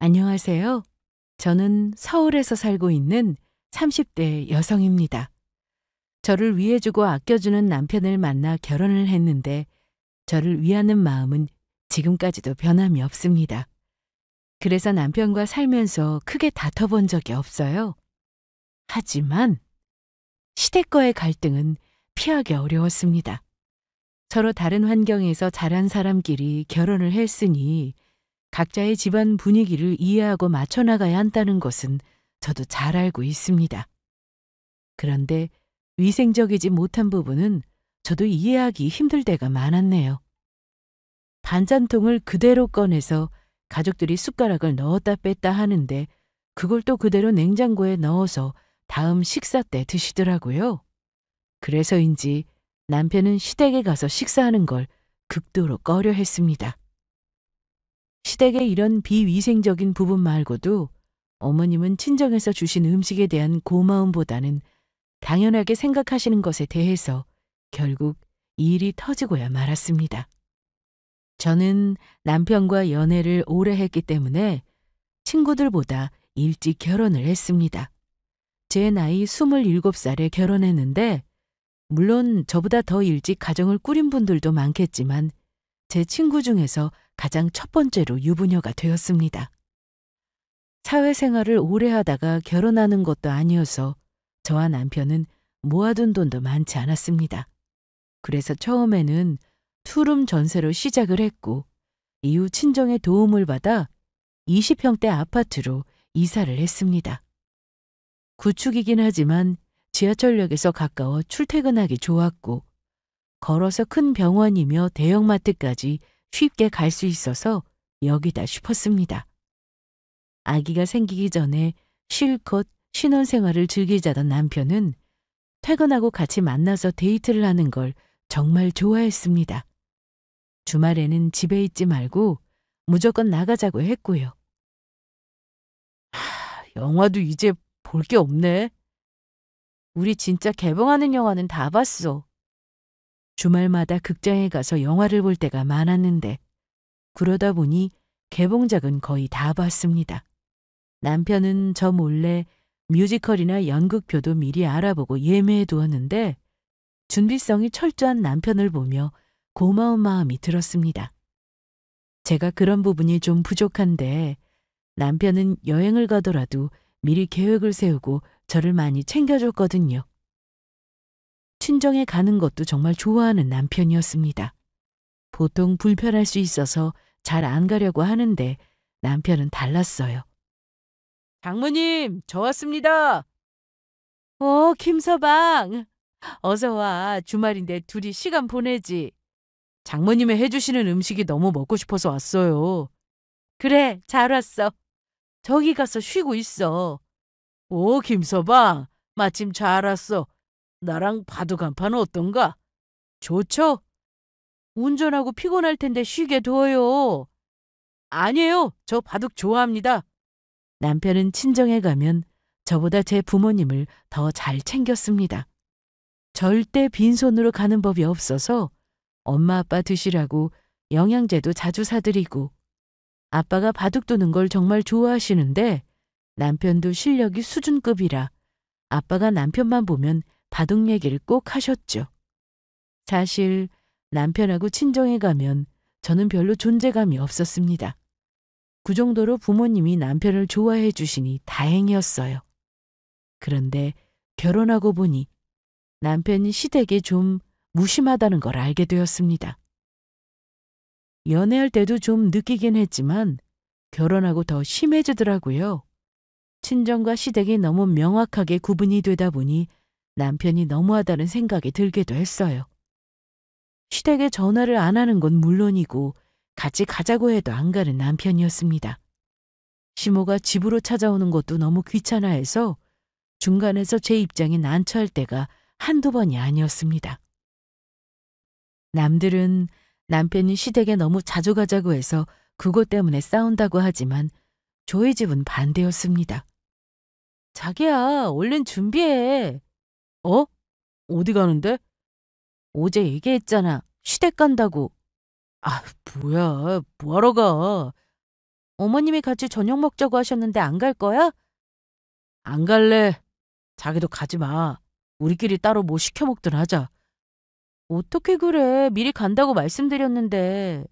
안녕하세요. 저는 서울에서 살고 있는 30대 여성입니다. 저를 위해주고 아껴주는 남편을 만나 결혼을 했는데 저를 위하는 마음은 지금까지도 변함이 없습니다. 그래서 남편과 살면서 크게 다퉈본 적이 없어요. 하지만 시댁과의 갈등은 피하기 어려웠습니다. 서로 다른 환경에서 자란 사람끼리 결혼을 했으니 각자의 집안 분위기를 이해하고 맞춰 나가야 한다는 것은 저도 잘 알고 있습니다. 그런데 위생적이지 못한 부분은 저도 이해하기 힘들 때가 많았네요. 반찬통을 그대로 꺼내서 가족들이 숟가락을 넣었다 뺐다 하는데 그걸 또 그대로 냉장고에 넣어서 다음 식사 때 드시더라고요. 그래서인지 남편은 시댁에 가서 식사하는 걸 극도로 꺼려 했습니다. 시댁의 이런 비위생적인 부분 말고도 어머님은 친정에서 주신 음식에 대한 고마움보다는 당연하게 생각하시는 것에 대해서 결국 일이 터지고야 말았습니다. 저는 남편과 연애를 오래 했기 때문에 친구들보다 일찍 결혼을 했습니다. 제 나이 27살에 결혼했는데 물론 저보다 더 일찍 가정을 꾸린 분들도 많겠지만 제 친구 중에서 가장 첫 번째로 유부녀가 되었습니다. 사회생활을 오래 하다가 결혼하는 것도 아니어서 저와 남편은 모아둔 돈도 많지 않았습니다. 그래서 처음에는 투룸 전세로 시작을 했고 이후 친정의 도움을 받아 20평대 아파트로 이사를 했습니다. 구축이긴 하지만 지하철역에서 가까워 출퇴근하기 좋았고 걸어서 큰 병원이며 대형마트까지 쉽게 갈 수 있어서 여기다 싶었습니다. 아기가 생기기 전에 실컷 신혼생활을 즐기자던 남편은 퇴근하고 같이 만나서 데이트를 하는 걸 정말 좋아했습니다. 주말에는 집에 있지 말고 무조건 나가자고 했고요. 영화도 이제 볼 게 없네. 우리 진짜 개봉하는 영화는 다 봤어. 주말마다 극장에 가서 영화를 볼 때가 많았는데 그러다 보니 개봉작은 거의 다 봤습니다. 남편은 저 몰래 뮤지컬이나 연극표도 미리 알아보고 예매해 두었는데 준비성이 철저한 남편을 보며 고마운 마음이 들었습니다. 제가 그런 부분이 좀 부족한데 남편은 여행을 가더라도 미리 계획을 세우고 저를 많이 챙겨줬거든요. 친정에 가는 것도 정말 좋아하는 남편이었습니다. 보통 불편할 수 있어서 잘 안 가려고 하는데 남편은 달랐어요. 장모님, 저 왔습니다. 김서방. 어서 와. 주말인데 둘이 시간 보내지. 장모님이 해주시는 음식이 너무 먹고 싶어서 왔어요. 그래, 잘 왔어. 저기 가서 쉬고 있어. 김서방. 마침 잘 왔어. 나랑 바둑 한 판 어떤가? 좋죠? 운전하고 피곤할 텐데 쉬게 둬요. 아니에요. 저 바둑 좋아합니다. 남편은 친정에 가면 저보다 제 부모님을 더 잘 챙겼습니다. 절대 빈손으로 가는 법이 없어서 엄마 아빠 드시라고 영양제도 자주 사드리고 아빠가 바둑 두는 걸 정말 좋아하시는데 남편도 실력이 수준급이라 아빠가 남편만 보면 바둑 얘기를 꼭 하셨죠. 사실 남편하고 친정에 가면 저는 별로 존재감이 없었습니다. 그 정도로 부모님이 남편을 좋아해 주시니 다행이었어요. 그런데 결혼하고 보니 남편이 시댁에 좀 무심하다는 걸 알게 되었습니다. 연애할 때도 좀 느끼긴 했지만 결혼하고 더 심해지더라고요. 친정과 시댁이 너무 명확하게 구분이 되다 보니 남편이 너무하다는 생각이 들기도 했어요. 시댁에 전화를 안 하는 건 물론이고 같이 가자고 해도 안 가는 남편이었습니다. 시모가 집으로 찾아오는 것도 너무 귀찮아해서 중간에서 제 입장이 난처할 때가 한두 번이 아니었습니다. 남들은 남편이 시댁에 너무 자주 가자고 해서 그것 때문에 싸운다고 하지만 저희 집은 반대였습니다. 자기야, 얼른 준비해. 어디 가는데? 어제 얘기했잖아. 시댁 간다고. 뭐야, 뭐하러 가? 어머님이 같이 저녁 먹자고 하셨는데 안 갈 거야? 안 갈래. 자기도 가지 마. 우리끼리 따로 뭐 시켜 먹든 하자. 어떻게 그래? 미리 간다고 말씀드렸는데.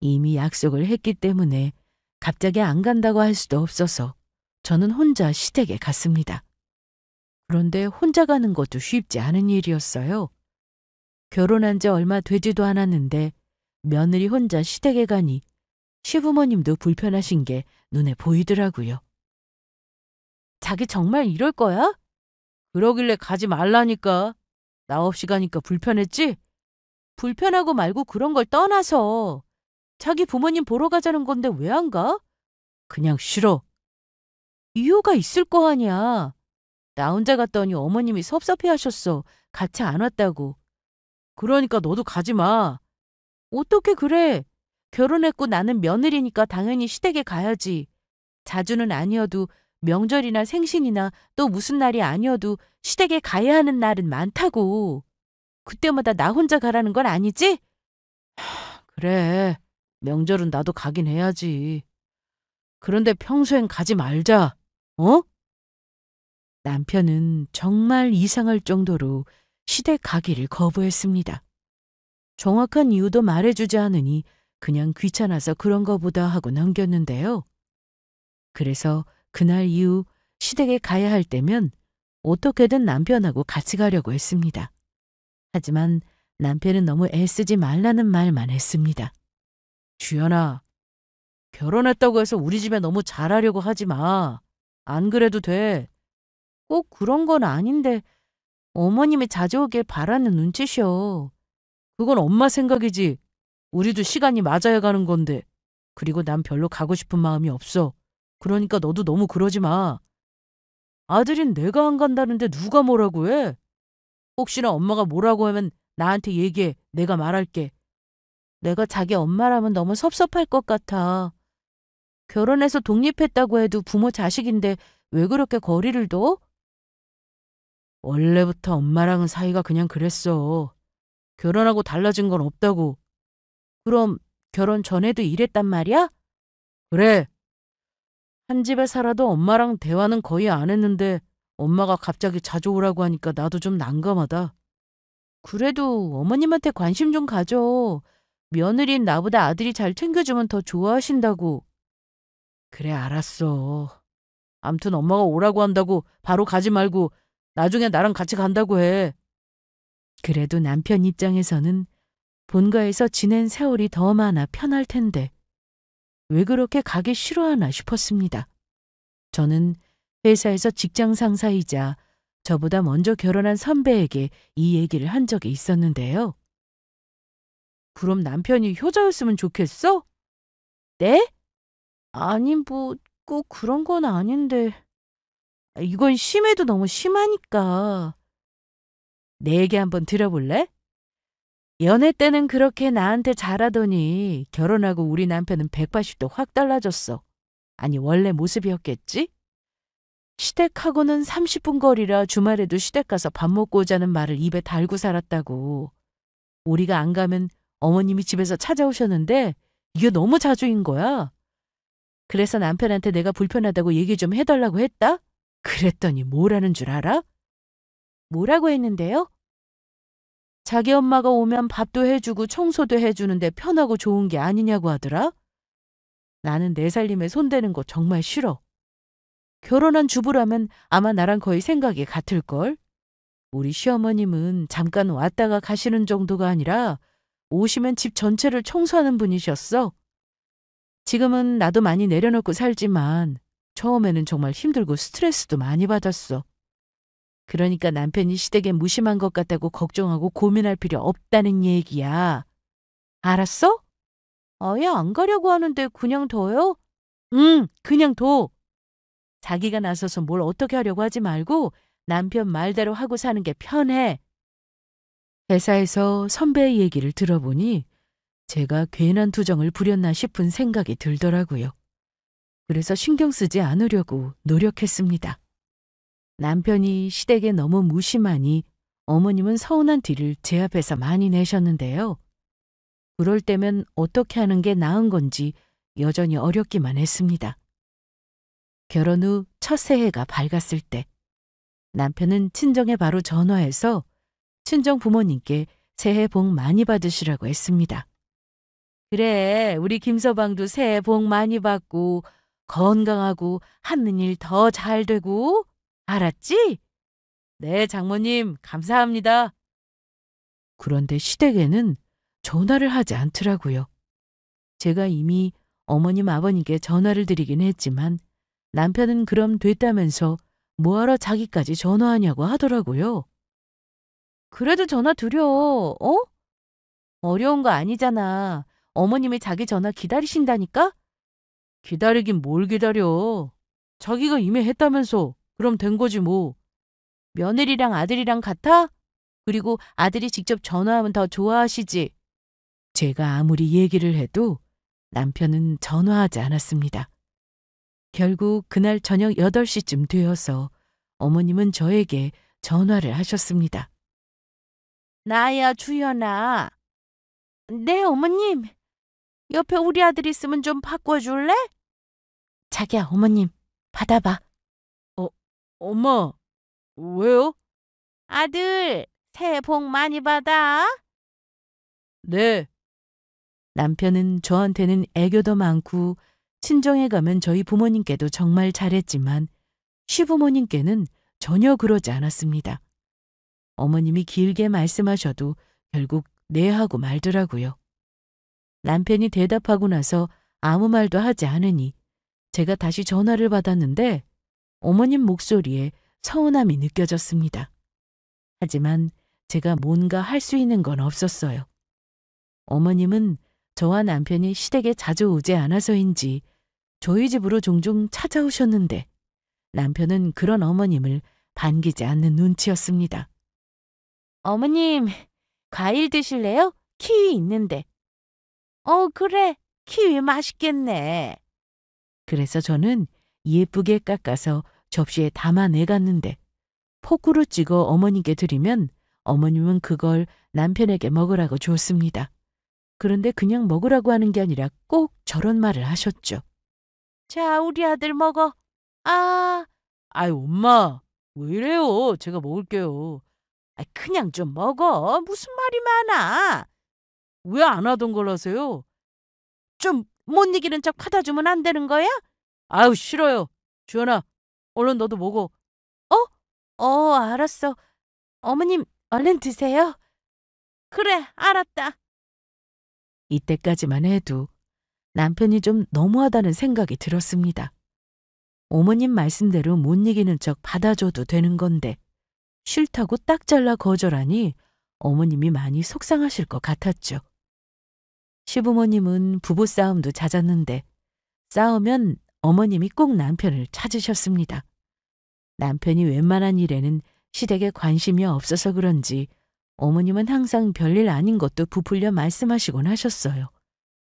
이미 약속을 했기 때문에 갑자기 안 간다고 할 수도 없어서 저는 혼자 시댁에 갔습니다. 그런데 혼자 가는 것도 쉽지 않은 일이었어요. 결혼한 지 얼마 되지도 않았는데 며느리 혼자 시댁에 가니 시부모님도 불편하신 게 눈에 보이더라고요. 자기 정말 이럴 거야? 그러길래 가지 말라니까. 나 없이 가니까 불편했지? 불편하고 말고 그런 걸 떠나서 자기 부모님 보러 가자는 건데 왜 안 가? 그냥 싫어. 이유가 있을 거 아니야. 나 혼자 갔더니 어머님이 섭섭해 하셨어. 같이 안 왔다고. 그러니까 너도 가지 마. 어떻게 그래? 결혼했고 나는 며느리니까 당연히 시댁에 가야지. 자주는 아니어도 명절이나 생신이나 또 무슨 날이 아니어도 시댁에 가야 하는 날은 많다고. 그때마다 나 혼자 가라는 건 아니지? 그래. 명절은 나도 가긴 해야지. 그런데 평소엔 가지 말자. 어? 남편은 정말 이상할 정도로 시댁 가기를 거부했습니다. 정확한 이유도 말해주지 않으니 그냥 귀찮아서 그런 거보다 하고 넘겼는데요. 그래서 그날 이후 시댁에 가야 할 때면 어떻게든 남편하고 같이 가려고 했습니다. 하지만 남편은 너무 애쓰지 말라는 말만 했습니다. 주연아, 결혼했다고 해서 우리 집에 너무 잘하려고 하지 마. 안 그래도 돼. 꼭 그런 건 아닌데 어머님이 자주 오길 바라는 눈치셔. 그건 엄마 생각이지. 우리도 시간이 맞아야 가는 건데. 그리고 난 별로 가고 싶은 마음이 없어. 그러니까 너도 너무 그러지 마. 아들인 내가 안 간다는데 누가 뭐라고 해? 혹시나 엄마가 뭐라고 하면 나한테 얘기해. 내가 말할게. 내가 자기 엄마라면 너무 섭섭할 것 같아. 결혼해서 독립했다고 해도 부모 자식인데 왜 그렇게 거리를 둬? 원래부터 엄마랑은 사이가 그냥 그랬어. 결혼하고 달라진 건 없다고. 그럼 결혼 전에도 이랬단 말이야? 그래. 한 집에 살아도 엄마랑 대화는 거의 안 했는데 엄마가 갑자기 자주 오라고 하니까 나도 좀 난감하다. 그래도 어머님한테 관심 좀 가져. 며느리인 나보다 아들이 잘 챙겨주면 더 좋아하신다고. 그래, 알았어. 암튼 엄마가 오라고 한다고 바로 가지 말고 나중에 나랑 같이 간다고 해. 그래도 남편 입장에서는 본가에서 지낸 세월이 더 많아 편할 텐데 왜 그렇게 가기 싫어하나 싶었습니다. 저는 회사에서 직장 상사이자 저보다 먼저 결혼한 선배에게 이 얘기를 한 적이 있었는데요. 그럼 남편이 효자였으면 좋겠어? 네? 아니, 뭐, 꼭 그런 건 아닌데. 이건 심해도 너무 심하니까. 내 얘기 한번 들어볼래? 연애 때는 그렇게 나한테 잘하더니 결혼하고 우리 남편은 180도 확 달라졌어. 아니, 원래 모습이었겠지? 시댁하고는 30분 거리라 주말에도 시댁 가서 밥 먹고 오자는 말을 입에 달고 살았다고. 우리가 안 가면 어머님이 집에서 찾아오셨는데 이게 너무 자주인 거야. 그래서 남편한테 내가 불편하다고 얘기 좀 해달라고 했다? 그랬더니 뭐라는 줄 알아? 뭐라고 했는데요? 자기 엄마가 오면 밥도 해주고 청소도 해주는데 편하고 좋은 게 아니냐고 하더라? 나는 내 살림에 손대는 거 정말 싫어. 결혼한 주부라면 아마 나랑 거의 생각이 같을걸? 우리 시어머님은 잠깐 왔다가 가시는 정도가 아니라 오시면 집 전체를 청소하는 분이셨어. 지금은 나도 많이 내려놓고 살지만 처음에는 정말 힘들고 스트레스도 많이 받았어. 그러니까 남편이 시댁에 무심한 것 같다고 걱정하고 고민할 필요 없다는 얘기야. 알았어? 아예 안 가려고 하는데 그냥 둬요? 응, 그냥 둬. 자기가 나서서 뭘 어떻게 하려고 하지 말고 남편 말대로 하고 사는 게 편해. 회사에서 선배의 얘기를 들어보니 제가 괜한 투정을 부렸나 싶은 생각이 들더라고요. 그래서 신경 쓰지 않으려고 노력했습니다. 남편이 시댁에 너무 무심하니 어머님은 서운한 티를 제 앞에서 많이 내셨는데요. 그럴 때면 어떻게 하는 게 나은 건지 여전히 어렵기만 했습니다. 결혼 후 첫 새해가 밝았을 때 남편은 친정에 바로 전화해서 친정 부모님께 새해 복 많이 받으시라고 했습니다. 그래, 우리 김서방도 새해 복 많이 받고 건강하고 하는 일 더 잘 되고 알았지? 네, 장모님 감사합니다. 그런데 시댁에는 전화를 하지 않더라고요. 제가 이미 어머님 아버님께 전화를 드리긴 했지만 남편은 그럼 됐다면서 뭐하러 자기까지 전화하냐고 하더라고요. 그래도 전화 드려, 어? 어려운 거 아니잖아. 어머님이 자기 전화 기다리신다니까? 기다리긴 뭘 기다려. 자기가 이미 했다면서. 그럼 된 거지 뭐. 며느리랑 아들이랑 같아? 그리고 아들이 직접 전화하면 더 좋아하시지. 제가 아무리 얘기를 해도 남편은 전화하지 않았습니다. 결국 그날 저녁 8시쯤 되어서 어머님은 저에게 전화를 하셨습니다. 나야, 주연아. 네, 어머님. 옆에 우리 아들 있으면 좀 바꿔줄래? 자기야, 어머님, 받아봐. 어, 엄마, 왜요? 아들, 새해 복 많이 받아. 네. 남편은 저한테는 애교도 많고 친정에 가면 저희 부모님께도 정말 잘했지만 시부모님께는 전혀 그러지 않았습니다. 어머님이 길게 말씀하셔도 결국 네 하고 말더라고요. 남편이 대답하고 나서 아무 말도 하지 않으니 제가 다시 전화를 받았는데 어머님 목소리에 서운함이 느껴졌습니다. 하지만 제가 뭔가 할 수 있는 건 없었어요. 어머님은 저와 남편이 시댁에 자주 오지 않아서인지 저희 집으로 종종 찾아오셨는데 남편은 그런 어머님을 반기지 않는 눈치였습니다. 어머님, 과일 드실래요? 키위 있는데. 그래. 키위 맛있겠네. 그래서 저는 예쁘게 깎아서 접시에 담아내갔는데 포크로 찍어 어머님께 드리면 어머님은 그걸 남편에게 먹으라고 줬습니다. 그런데 그냥 먹으라고 하는 게 아니라 꼭 저런 말을 하셨죠. 자, 우리 아들 먹어. 아이, 엄마. 왜 이래요? 제가 먹을게요. 그냥 좀 먹어. 무슨 말이 많아. 왜 안 하던 걸 하세요? 좀 못 이기는 척 받아주면 안 되는 거야? 아유, 싫어요. 주연아, 얼른 너도 먹어. 알았어. 어머님, 얼른 드세요. 그래, 알았다. 이때까지만 해도 남편이 좀 너무하다는 생각이 들었습니다. 어머님 말씀대로 못 이기는 척 받아줘도 되는 건데 싫다고 딱 잘라 거절하니 어머님이 많이 속상하실 것 같았죠. 시부모님은 부부싸움도 잦았는데 싸우면 어머님이 꼭 남편을 찾으셨습니다. 남편이 웬만한 일에는 시댁에 관심이 없어서 그런지 어머님은 항상 별일 아닌 것도 부풀려 말씀하시곤 하셨어요.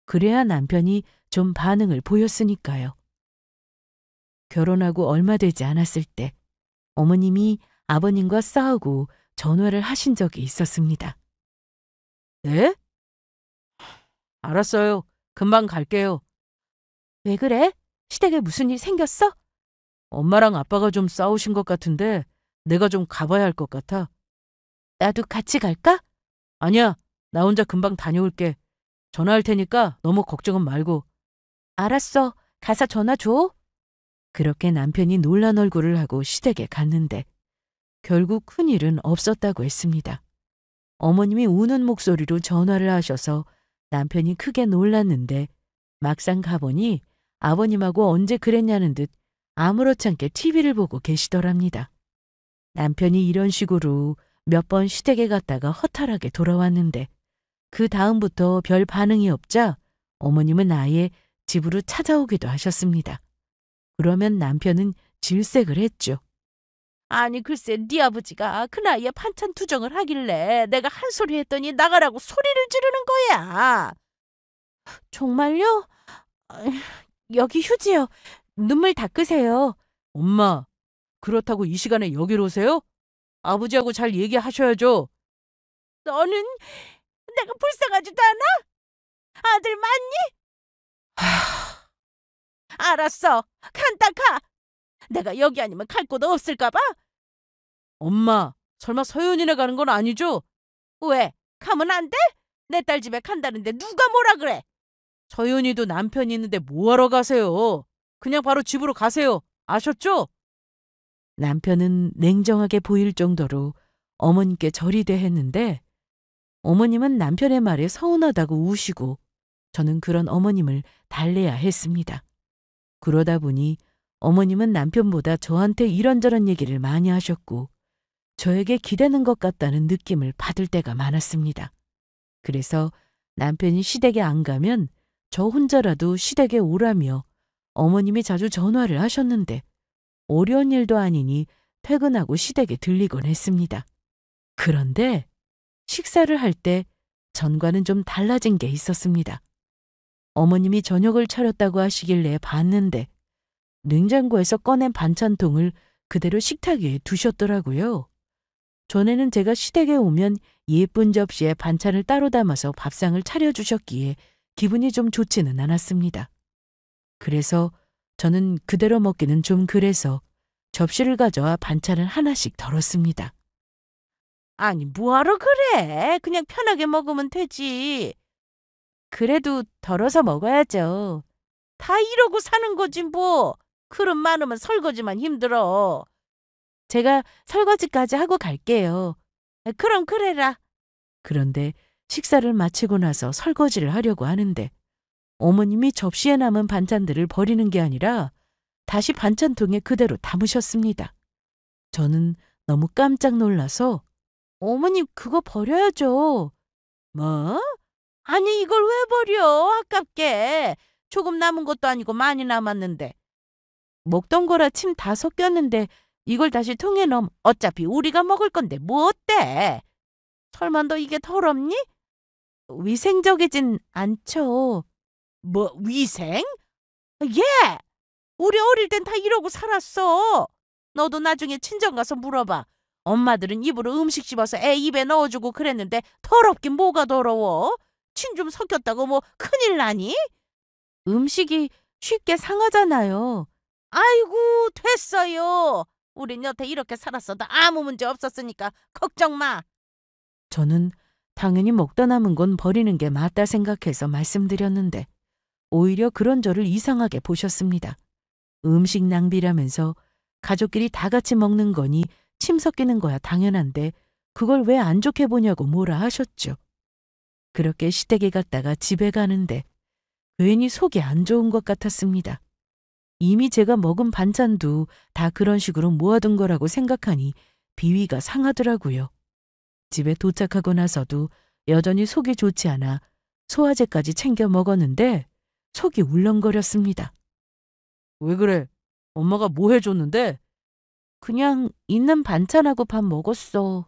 그래야 남편이 좀 반응을 보였으니까요. 결혼하고 얼마 되지 않았을 때 어머님이 아버님과 싸우고 전화를 하신 적이 있었습니다. 네? 알았어요. 금방 갈게요. 왜 그래? 시댁에 무슨 일 생겼어? 엄마랑 아빠가 좀 싸우신 것 같은데 내가 좀 가봐야 할 것 같아. 나도 같이 갈까? 아니야. 나 혼자 금방 다녀올게. 전화할 테니까 너무 걱정은 말고. 알았어. 가서 전화 줘. 그렇게 남편이 놀란 얼굴을 하고 시댁에 갔는데 결국 큰일은 없었다고 했습니다. 어머님이 우는 목소리로 전화를 하셔서 남편이 크게 놀랐는데 막상 가보니 아버님하고 언제 그랬냐는 듯 아무렇지 않게 TV를 보고 계시더랍니다. 남편이 이런 식으로 몇 번 시댁에 갔다가 허탈하게 돌아왔는데 그 다음부터 별 반응이 없자 어머님은 아예 집으로 찾아오기도 하셨습니다. 그러면 남편은 질색을 했죠. 아니 글쎄 네 아버지가 그 나이에 반찬 투정을 하길래 내가 한 소리 했더니 나가라고 소리를 지르는 거야. 정말요? 여기 휴지요. 눈물 닦으세요. 엄마, 그렇다고 이 시간에 여기로 오세요? 아버지하고 잘 얘기하셔야죠. 너는 내가 불쌍하지도 않아? 아들 맞니? 하, 알았어. 간다 가. 내가 여기 아니면 갈 곳 없을까 봐? 엄마, 설마 서윤이네 가는 건 아니죠? 왜? 가면 안 돼? 내 딸 집에 간다는데 누가 뭐라 그래? 서윤이도 남편이 있는데 뭐하러 가세요? 그냥 바로 집으로 가세요. 아셨죠? 남편은 냉정하게 보일 정도로 어머님께 절이 대했는데 어머님은 남편의 말에 서운하다고 우시고 저는 그런 어머님을 달래야 했습니다. 그러다 보니 어머님은 남편보다 저한테 이런저런 얘기를 많이 하셨고 저에게 기대는 것 같다는 느낌을 받을 때가 많았습니다. 그래서 남편이 시댁에 안 가면 저 혼자라도 시댁에 오라며 어머님이 자주 전화를 하셨는데 어려운 일도 아니니 퇴근하고 시댁에 들리곤 했습니다. 그런데 식사를 할 때 전과는 좀 달라진 게 있었습니다. 어머님이 저녁을 차렸다고 하시길래 봤는데 냉장고에서 꺼낸 반찬통을 그대로 식탁 위에 두셨더라고요. 전에는 제가 시댁에 오면 예쁜 접시에 반찬을 따로 담아서 밥상을 차려주셨기에 기분이 좀 좋지는 않았습니다. 그래서 저는 그대로 먹기는 좀 그래서 접시를 가져와 반찬을 하나씩 덜었습니다. 아니 뭐하러 그래? 그냥 편하게 먹으면 되지. 그래도 덜어서 먹어야죠. 다 이러고 사는 거지 뭐. 그릇 많으면 설거지만 힘들어. 제가 설거지까지 하고 갈게요. 그럼 그래라. 그런데 식사를 마치고 나서 설거지를 하려고 하는데 어머님이 접시에 남은 반찬들을 버리는 게 아니라 다시 반찬통에 그대로 담으셨습니다. 저는 너무 깜짝 놀라서 어머님 그거 버려야죠. 뭐? 아니 이걸 왜 버려? 아깝게. 조금 남은 것도 아니고 많이 남았는데. 먹던 거라 침 다 섞였는데 이걸 다시 통에 넣으면 어차피 우리가 먹을 건데 뭐 어때? 설마 너 이게 더럽니? 위생적이진 않죠. 뭐 위생? 예! 우리 어릴 땐 다 이러고 살았어. 너도 나중에 친정 가서 물어봐. 엄마들은 입으로 음식 씹어서 애 입에 넣어주고 그랬는데 더럽긴 뭐가 더러워? 침 좀 섞였다고 뭐 큰일 나니? 음식이 쉽게 상하잖아요. 아이고 됐어요. 우린 여태 이렇게 살았어도 아무 문제 없었으니까 걱정 마. 저는 당연히 먹다 남은 건 버리는 게 맞다 생각해서 말씀드렸는데 오히려 그런 저를 이상하게 보셨습니다. 음식 낭비라면서 가족끼리 다 같이 먹는 거니 침 섞이는 거야 당연한데 그걸 왜 안 좋게 보냐고 뭐라 하셨죠. 그렇게 시댁에 갔다가 집에 가는데 괜히 속이 안 좋은 것 같았습니다. 이미 제가 먹은 반찬도 다 그런 식으로 모아둔 거라고 생각하니 비위가 상하더라고요. 집에 도착하고 나서도 여전히 속이 좋지 않아 소화제까지 챙겨 먹었는데 속이 울렁거렸습니다. 왜 그래? 엄마가 뭐 해줬는데? 그냥 있는 반찬하고 밥 먹었어.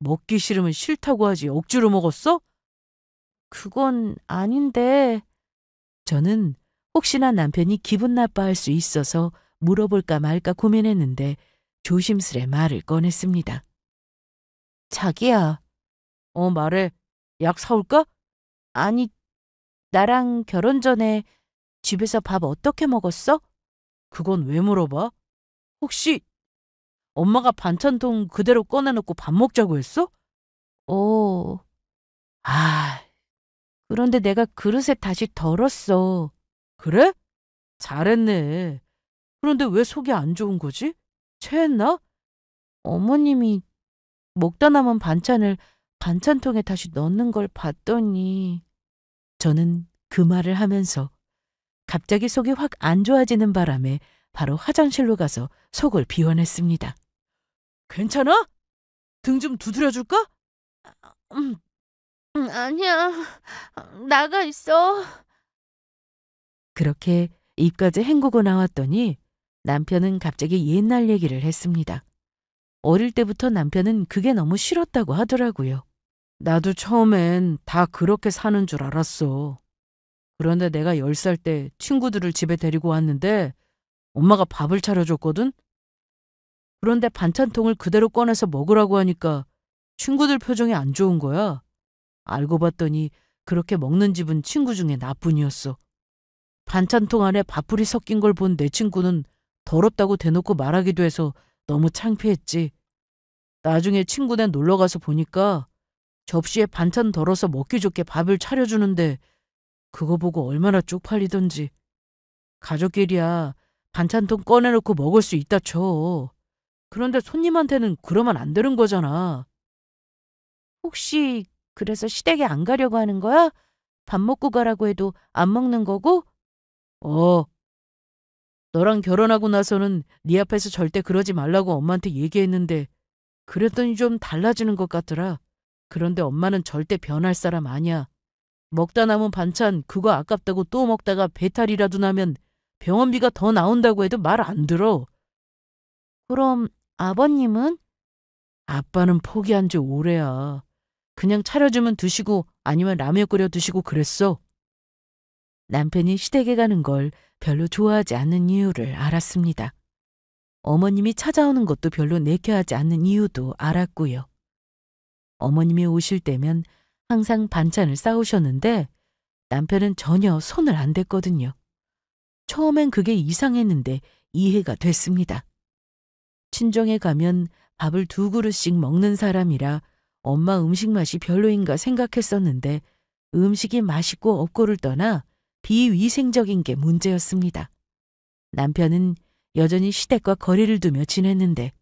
먹기 싫으면 싫다고 하지 억지로 먹었어? 그건 아닌데. 저는 혹시나 남편이 기분 나빠할 수 있어서 물어볼까 말까 고민했는데 조심스레 말을 꺼냈습니다. 자기야. 말해. 약 사올까? 아니, 나랑 결혼 전에 집에서 밥 어떻게 먹었어? 그건 왜 물어봐? 혹시 엄마가 반찬통 그대로 꺼내놓고 밥 먹자고 했어? 어. 아, 그런데 내가 그릇에 다시 덜었어. 그래? 잘했네. 그런데 왜 속이 안 좋은 거지? 체했나? 어머님이 먹다 남은 반찬을 반찬통에 다시 넣는 걸 봤더니 저는 그 말을 하면서 갑자기 속이 확 안 좋아지는 바람에 바로 화장실로 가서 속을 비워냈습니다. 괜찮아? 등 좀 두드려 줄까? 음, 아니야. 나가 있어. 그렇게 입까지 헹구고 나왔더니 남편은 갑자기 옛날 얘기를 했습니다. 어릴 때부터 남편은 그게 너무 싫었다고 하더라고요. 나도 처음엔 다 그렇게 사는 줄 알았어. 그런데 내가 10살 때 친구들을 집에 데리고 왔는데 엄마가 밥을 차려줬거든? 그런데 반찬통을 그대로 꺼내서 먹으라고 하니까 친구들 표정이 안 좋은 거야. 알고 봤더니 그렇게 먹는 집은 친구 중에 나뿐이었어. 반찬통 안에 밥풀이 섞인 걸 본 내 친구는 더럽다고 대놓고 말하기도 해서 너무 창피했지. 나중에 친구네 놀러 가서 보니까 접시에 반찬 덜어서 먹기 좋게 밥을 차려주는데 그거 보고 얼마나 쪽팔리던지. 가족끼리야 반찬통 꺼내놓고 먹을 수 있다 쳐. 그런데 손님한테는 그러면 안 되는 거잖아. 혹시 그래서 시댁에 안 가려고 하는 거야? 밥 먹고 가라고 해도 안 먹는 거고? 어, 너랑 결혼하고 나서는 네 앞에서 절대 그러지 말라고 엄마한테 얘기했는데 그랬더니 좀 달라지는 것 같더라. 그런데 엄마는 절대 변할 사람 아니야. 먹다 남은 반찬 그거 아깝다고 또 먹다가 배탈이라도 나면 병원비가 더 나온다고 해도 말 안 들어. 그럼 아버님은? 아빠는 포기한 지 오래야. 그냥 차려주면 드시고 아니면 라면 끓여 드시고 그랬어. 남편이 시댁에 가는 걸 별로 좋아하지 않는 이유를 알았습니다. 어머님이 찾아오는 것도 별로 내켜하지 않는 이유도 알았고요. 어머님이 오실 때면 항상 반찬을 싸우셨는데 남편은 전혀 손을 안 댔거든요. 처음엔 그게 이상했는데 이해가 됐습니다. 친정에 가면 밥을 2그릇씩 먹는 사람이라 엄마 음식 맛이 별로인가 생각했었는데 음식이 맛있고 없고를 떠나 비위생적인 게 문제였습니다. 남편은 여전히 시댁과 거리를 두며 지냈는데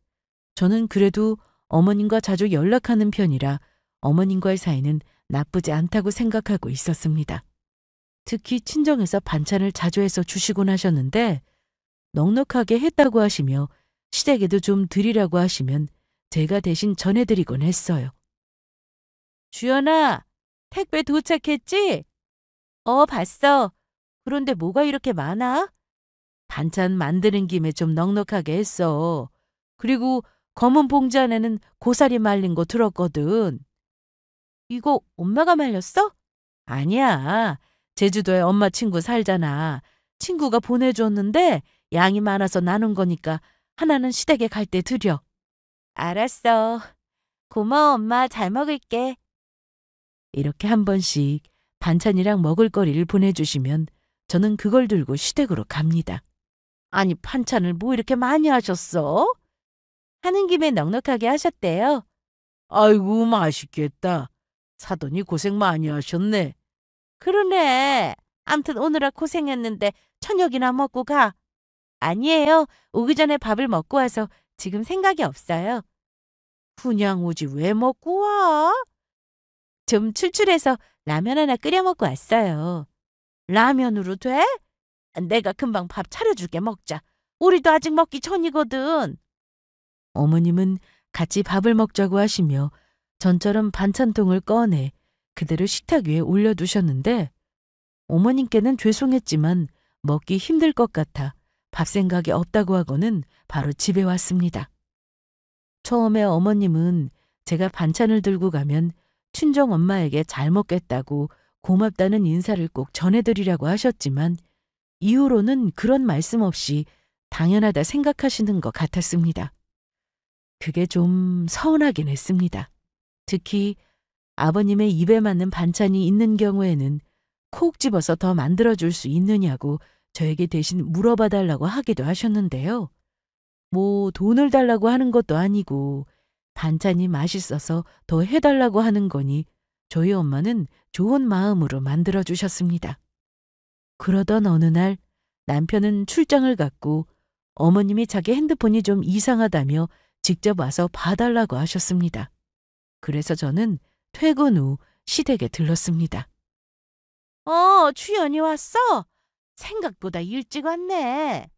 저는 그래도 어머님과 자주 연락하는 편이라 어머님과의 사이는 나쁘지 않다고 생각하고 있었습니다. 특히 친정에서 반찬을 자주 해서 주시곤 하셨는데 넉넉하게 했다고 하시며 시댁에도 좀 드리라고 하시면 제가 대신 전해드리곤 했어요. 주연아, 택배 도착했지? 봤어. 그런데 뭐가 이렇게 많아? 반찬 만드는 김에 좀 넉넉하게 했어. 그리고 검은 봉지 안에는 고사리 말린 거 들었거든. 이거 엄마가 말렸어? 아니야. 제주도에 엄마 친구 살잖아. 친구가 보내줬는데 양이 많아서 나눈 거니까 하나는 시댁에 갈 때 드려. 알았어. 고마워, 엄마. 잘 먹을게. 이렇게 한 번씩 반찬이랑 먹을거리를 보내주시면 저는 그걸 들고 시댁으로 갑니다. 아니, 반찬을 뭐 이렇게 많이 하셨어? 하는 김에 넉넉하게 하셨대요. 아이고, 맛있겠다. 사돈이 고생 많이 하셨네. 그러네. 암튼 오느라 고생했는데 저녁이나 먹고 가. 아니에요. 오기 전에 밥을 먹고 와서 지금 생각이 없어요. 그냥 오지 왜 먹고 와? 좀 출출해서 라면 하나 끓여 먹고 왔어요. 라면으로 돼? 내가 금방 밥 차려줄게 먹자. 우리도 아직 먹기 전이거든. 어머님은 같이 밥을 먹자고 하시며 전처럼 반찬통을 꺼내 그대로 식탁 위에 올려두셨는데 어머님께는 죄송했지만 먹기 힘들 것 같아 밥 생각이 없다고 하고는 바로 집에 왔습니다. 처음에 어머님은 제가 반찬을 들고 가면 친정 엄마에게 잘 먹겠다고 고맙다는 인사를 꼭 전해드리라고 하셨지만 이후로는 그런 말씀 없이 당연하다 생각하시는 것 같았습니다. 그게 좀 서운하긴 했습니다. 특히 아버님의 입에 맞는 반찬이 있는 경우에는 콕 집어서 더 만들어줄 수 있느냐고 저에게 대신 물어봐 달라고 하기도 하셨는데요. 뭐 돈을 달라고 하는 것도 아니고 반찬이 맛있어서 더 해달라고 하는 거니 저희 엄마는 좋은 마음으로 만들어주셨습니다. 그러던 어느 날 남편은 출장을 갔고 어머님이 자기 핸드폰이 좀 이상하다며 직접 와서 봐달라고 하셨습니다. 그래서 저는 퇴근 후 시댁에 들렀습니다. 주연이 왔어? 생각보다 일찍 왔네.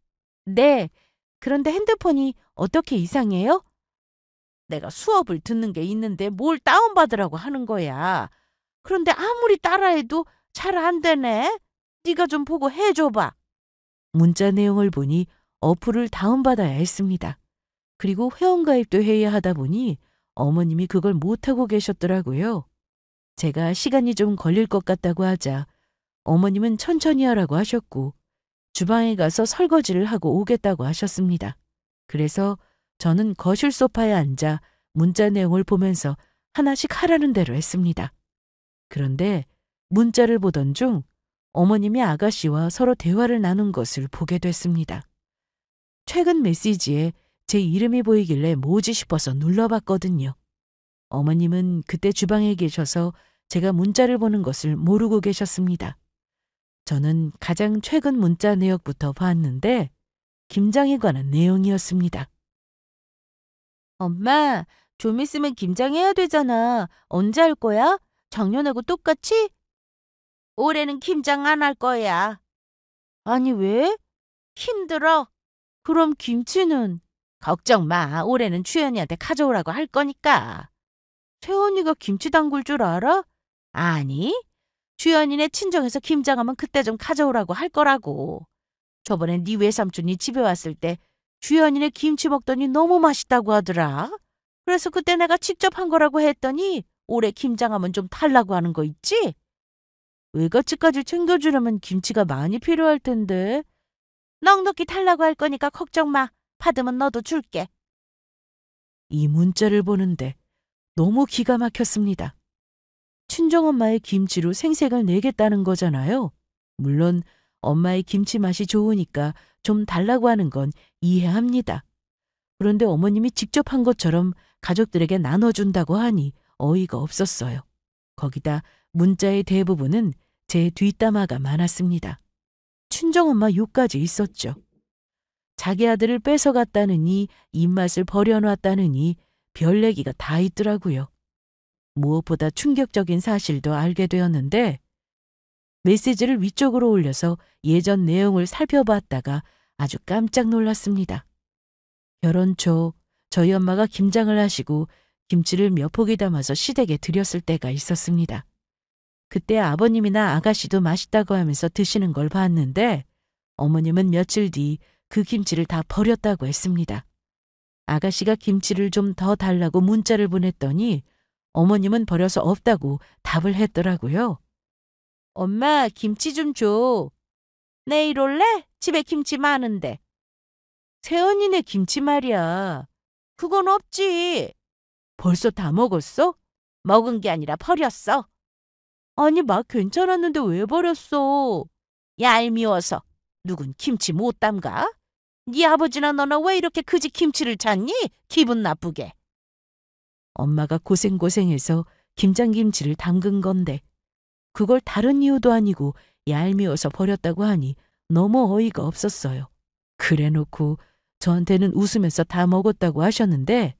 네, 그런데 핸드폰이 어떻게 이상해요? 내가 수업을 듣는 게 있는데 뭘 다운받으라고 하는 거야. 그런데 아무리 따라해도 잘 안 되네. 네가 좀 보고 해줘봐. 문자 내용을 보니 어플을 다운받아야 했습니다. 그리고 회원가입도 해야 하다 보니 어머님이 그걸 못하고 계셨더라고요. 제가 시간이 좀 걸릴 것 같다고 하자 어머님은 천천히 하라고 하셨고 주방에 가서 설거지를 하고 오겠다고 하셨습니다. 그래서 저는 거실 소파에 앉아 문자 내용을 보면서 하나씩 하라는 대로 했습니다. 그런데 문자를 보던 중 어머님이 아가씨와 서로 대화를 나눈 것을 보게 됐습니다. 최근 메시지에 제 이름이 보이길래 뭐지 싶어서 눌러봤거든요. 어머님은 그때 주방에 계셔서 제가 문자를 보는 것을 모르고 계셨습니다. 저는 가장 최근 문자 내역부터 봤는데 김장에 관한 내용이었습니다. 엄마, 좀 있으면 김장해야 되잖아. 언제 할 거야? 작년하고 똑같이? 올해는 김장 안 할 거야. 아니, 왜? 힘들어. 그럼 김치는? 걱정 마. 올해는 주연이한테 가져오라고 할 거니까. 채원이가 김치 담글 줄 알아? 아니, 주연이네 친정에서 김장하면 그때 좀 가져오라고 할 거라고. 저번에 네 외삼촌이 집에 왔을 때 주연이네 김치 먹더니 너무 맛있다고 하더라. 그래서 그때 내가 직접 한 거라고 했더니 올해 김장하면 좀 달라고 하는 거 있지? 외갓집까지 챙겨주려면 김치가 많이 필요할 텐데. 넉넉히 달라고 할 거니까 걱정 마. 받으면 너도 줄게. 이 문자를 보는데 너무 기가 막혔습니다. 친정엄마의 김치로 생색을 내겠다는 거잖아요. 물론 엄마의 김치 맛이 좋으니까 좀 달라고 하는 건 이해합니다. 그런데 어머님이 직접 한 것처럼 가족들에게 나눠준다고 하니 어이가 없었어요. 거기다 문자의 대부분은 제 뒷담화가 많았습니다. 친정엄마 욕까지 있었죠. 자기 아들을 뺏어갔다느니 입맛을 버려놨다느니 별 얘기가 다 있더라고요. 무엇보다 충격적인 사실도 알게 되었는데 메시지를 위쪽으로 올려서 예전 내용을 살펴봤다가 아주 깜짝 놀랐습니다. 결혼 초 저희 엄마가 김장을 하시고 김치를 몇 포기 담아서 시댁에 드렸을 때가 있었습니다. 그때 아버님이나 아가씨도 맛있다고 하면서 드시는 걸 봤는데 어머님은 며칠 뒤 그 김치를 다 버렸다고 했습니다. 아가씨가 김치를 좀 더 달라고 문자를 보냈더니 어머님은 버려서 없다고 답을 했더라고요. 엄마, 김치 좀 줘. 내일 올래? 집에 김치 많은데. 세연이네 김치 말이야. 그건 없지. 벌써 다 먹었어? 먹은 게 아니라 버렸어. 아니, 맛 괜찮았는데 왜 버렸어? 얄미워서. 누군 김치 못 담가? 네 아버지나 너나 왜 이렇게 그지 김치를 찾니? 기분 나쁘게. 엄마가 고생고생해서 김장김치를 담근 건데 그걸 다른 이유도 아니고 얄미워서 버렸다고 하니 너무 어이가 없었어요. 그래놓고 저한테는 웃으면서 다 먹었다고 하셨는데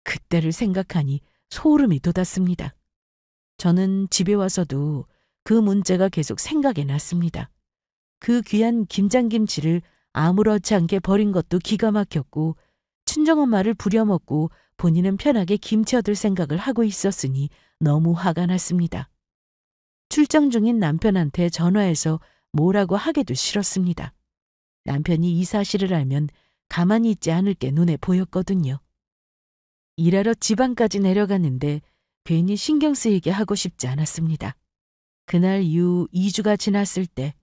그때를 생각하니 소름이 돋았습니다. 저는 집에 와서도 그 문제가 계속 생각이 났습니다. 그 귀한 김장김치를 아무렇지 않게 버린 것도 기가 막혔고 친정엄마를 부려먹고 본인은 편하게 김치 얻을 생각을 하고 있었으니 너무 화가 났습니다. 출장 중인 남편한테 전화해서 뭐라고 하기도 싫었습니다. 남편이 이 사실을 알면 가만히 있지 않을 게 눈에 보였거든요. 일하러 지방까지 내려갔는데 괜히 신경 쓰이게 하고 싶지 않았습니다. 그날 이후 2주가 지났을 때